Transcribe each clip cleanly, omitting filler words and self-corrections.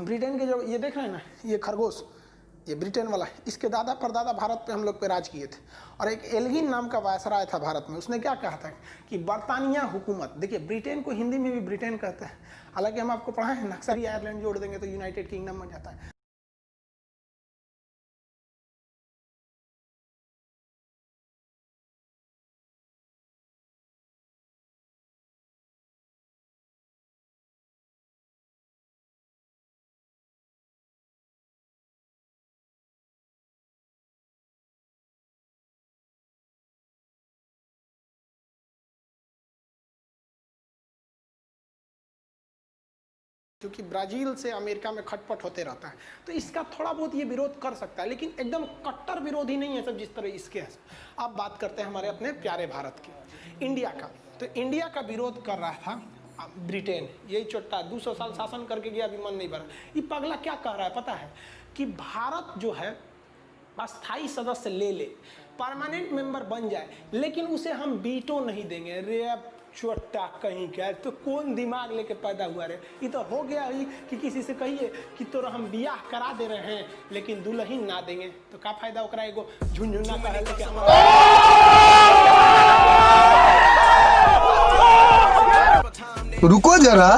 Britain के जो ये देख रहे हैं ना, ये खरगोश, ये ब्रिटेन वाला है, इसके दादा परदादा भारत पे हम लोग पे राज किए थे। और एक एल्गिन नाम का वायसराय था भारत में, उसने क्या कहा था कि बरतानिया हुकूमत, देखिए ब्रिटेन को हिंदी में भी ब्रिटेन कहते हैं, हालांकि हम आपको पढ़ाए हैं नक्सली आयरलैंड जोड़ देंगे तो यूनाइटेड किंगडम बन जाता है। क्योंकि ब्राजील से अमेरिका में खटपट होते रहता है, तो इसका थोड़ा बहुत ये विरोध कर सकता है, लेकिन एकदम कट्टर विरोधी नहीं है सब जिस तरह इसके है। अब बात करते हैं हमारे अपने प्यारे भारत की, इंडिया का। तो इंडिया का विरोध कर रहा था ब्रिटेन, यही चोट्टा 200 साल शासन करके गया, अभी मन नहीं भरा। ये पगला क्या कह रहा है पता है कि भारत जो है अस्थाई सदस्य ले ले, परमानेंट मेंबर बन जाए, लेकिन उसे हम वीटो नहीं देंगे। रे छोटा कहीं क्या, तो कौन दिमाग लेके पैदा हुआ रे, ये तो हो गया ही कि किसी से कहिए कि तो हम बियाह करा दे रहे हैं लेकिन दुल्हन ना देंगे, तो का फायदा ओकरा एगो झुनझुना कहे लेके हमारा। रुको जरा,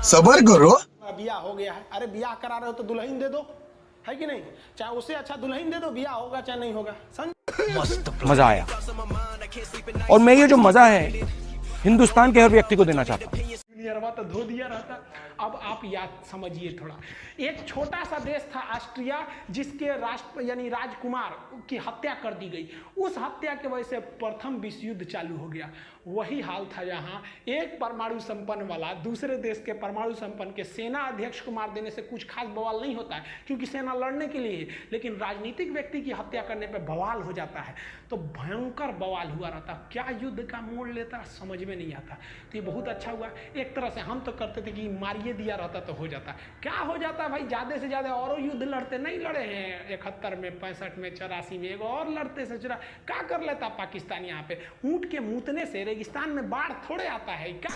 सबर करो। बियाह हो गया है, अरे बियाह करा रहे हो तो दुल्हन दे दो, है कि नहीं? चाहे उससे अच्छा दुल्हन दे दो, बियाह होगा चाहे नहीं होगा। मजा आया, और मैं ये जो मजा है हिंदुस्तान के हर व्यक्ति को देना चाहता हूँ। तो धो दिया रहता। अब आप याद समझिए थोड़ा, एक छोटा सा देश था ऑस्ट्रिया, जिसके राष्ट्र यानी राजकुमार की हत्या कर दी गई। उस हत्या के वजह से प्रथम विश्व युद्ध चालू हो गया। वही हाल था यहाँ, एक परमाणु संपन्न वाला दूसरे देश के परमाणु संपन्न के सेना अध्यक्ष को मार देने से कुछ खास बवाल नहीं होता है, क्योंकि सेना लड़ने के लिए है, लेकिन राजनीतिक व्यक्ति की हत्या करने पर बवाल हो जाता है, तो भयंकर बवाल हुआ रहता। क्या युद्ध का मोड़ लेता समझ में नहीं आता। तो ये बहुत अच्छा हुआ, एक तरह से हम तो करते थे कि मारिए दिया रहता तो हो जाता। क्या हो जाता भाई, ज़्यादा से ज़्यादा और युद्ध लड़ते, नहीं लड़े हैं 71 में, 65 में, 84 में, एक और लड़ते से चुरा क्या कर लेता पाकिस्तान। यहाँ पे ऊँट के मूतने से रेगिस्तान में बाढ़ थोड़े आता है क्या।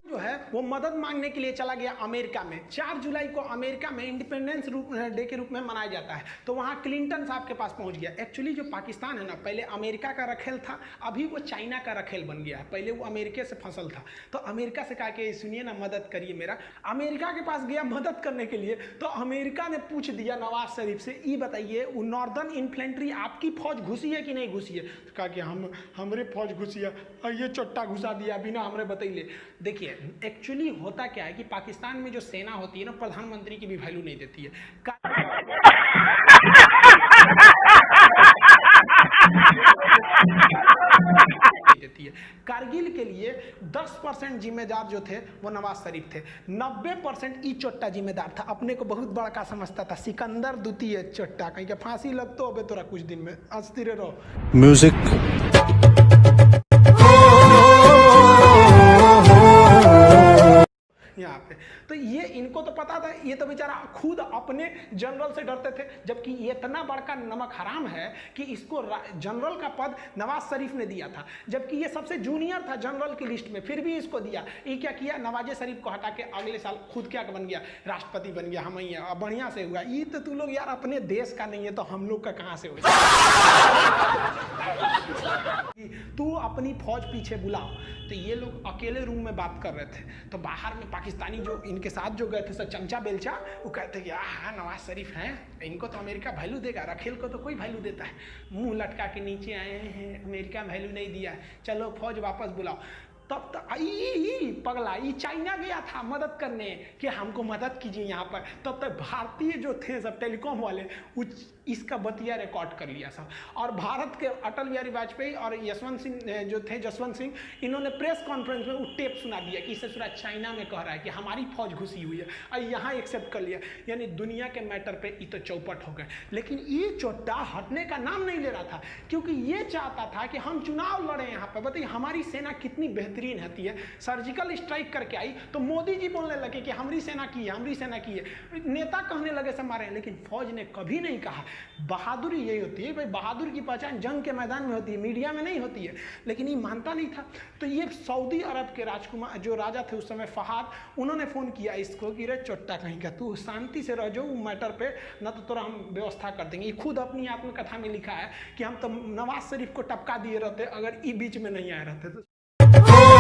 जो है वो मदद मांगने के लिए चला गया अमेरिका में। 4 जुलाई को अमेरिका में इंडिपेंडेंस डे के रूप में मनाया जाता है, तो वहाँ क्लिंटन साहब के पास पहुँच गया। एक्चुअली जो पाकिस्तान है ना, पहले अमेरिका का रखेल था, अभी वो चाइना का रखेल बन गया है। पहले वो अमेरिका से फसल था, तो अमेरिका से कहा कि सुनिए ना, मदद करिए मेरा। अमेरिका के पास गया मदद करने के लिए, तो अमेरिका ने पूछ दिया नवाज शरीफ से, ये बताइए वो नॉर्दर्न इन्फेंट्री आपकी फौज घुसी है कि नहीं घुसी है? तो कहा कि हमरे फौज घुसी है, और ये चट्टा घुसा दिया बिना हमरे बतैले। देखिए एक्चुअली होता क्या है कि पाकिस्तान में जो सेना होती है ना, प्रधानमंत्री की भी वैल्यू नहीं देती है। कारगिल के लिए 10% जिम्मेदार जो थे वो नवाज शरीफ थे, 90% ई चोट्टा जिम्मेदार था। अपने को बहुत बड़ा का समझता था, सिकंदर द्वितीय चोट्टा, कहीं के फांसी लग तो अबे तोरा कुछ दिन में अस्थिर रहो। म्यूजिक यहाँ पे तो ये इनको तो पता था, ये तो बेचारा खुद अपने जनरल से डरते थे, जबकि ये इतना बड़का नमक हराम है कि इसको जनरल का पद नवाज शरीफ ने दिया था, जबकि ये सबसे जूनियर था जनरल की लिस्ट में, फिर भी इसको दिया। ये क्या किया, नवाज शरीफ को हटा के अगले साल खुद क्या बन गया, राष्ट्रपति बन गया। हम ही बढ़िया से हुआ। ये तो तू लोग यार अपने देश का नहीं है तो हम लोग का कहाँ से हो। तू अपनी फौज पीछे बुलाओ। तो ये लोग अकेले रूम में बात कर रहे थे, तो बाहर में पाकिस्तानी जो इनके साथ जो गए थे सब चमचा बेलचा, वो कहते कि हाँ नवाज शरीफ हैं, इनको तो अमेरिका वैल्यू देगा, रखेल को तो कोई वैल्यू देता है। मुंह लटका के नीचे आए हैं, अमेरिका वैल्यू नहीं दिया है, चलो फौज वापस बुलाओ। तब तक पगला ये चाइना गया था मदद करने कि हमको मदद कीजिए यहाँ पर। तब तक भारतीय जो थे सब टेलीकॉम वाले इसका बतिया रिकॉर्ड कर लिया सब, और भारत के अटल बिहारी वाजपेयी और यशवंत सिंह जो थे, जसवंत सिंह, इन्होंने प्रेस कॉन्फ्रेंस में वो टेप सुना दिया कि इससे पूरा चाइना में कह रहा है कि हमारी फौज घुसी हुई है, और यहाँ एक्सेप्ट कर लिया। यानी दुनिया के मैटर पे ये तो चौपट हो गए। लेकिन ये चोट्टा हटने का नाम नहीं ले रहा था, क्योंकि ये चाहता था कि हम चुनाव लड़े यहाँ पर। बताइए हमारी सेना कितनी बेहतरीन होती है, सर्जिकल स्ट्राइक करके आई तो मोदी जी बोलने लगे कि हमारी सेना की है, हमारी सेना की है, नेता कहने लगे से मारे, लेकिन फौज ने कभी नहीं कहा बहादुरी यही होती है भाई, बहादुर की पहचान जंग के मैदान में होती है, मीडिया में नहीं होती है। लेकिन ये मानता नहीं था। तो ये सऊदी अरब के राजकुमार जो राजा थे उस समय फहाद, उन्होंने फ़ोन किया इसको कि रे चोट्टा कहीं का, तू शांति से रह जाओ मैटर पे, ना तो तोरा हम व्यवस्था कर देंगे। ये खुद अपनी आत्मकथा में लिखा है कि हम तो नवाज शरीफ को टपका दिए रहते अगर ये बीच में नहीं आए रहते तो।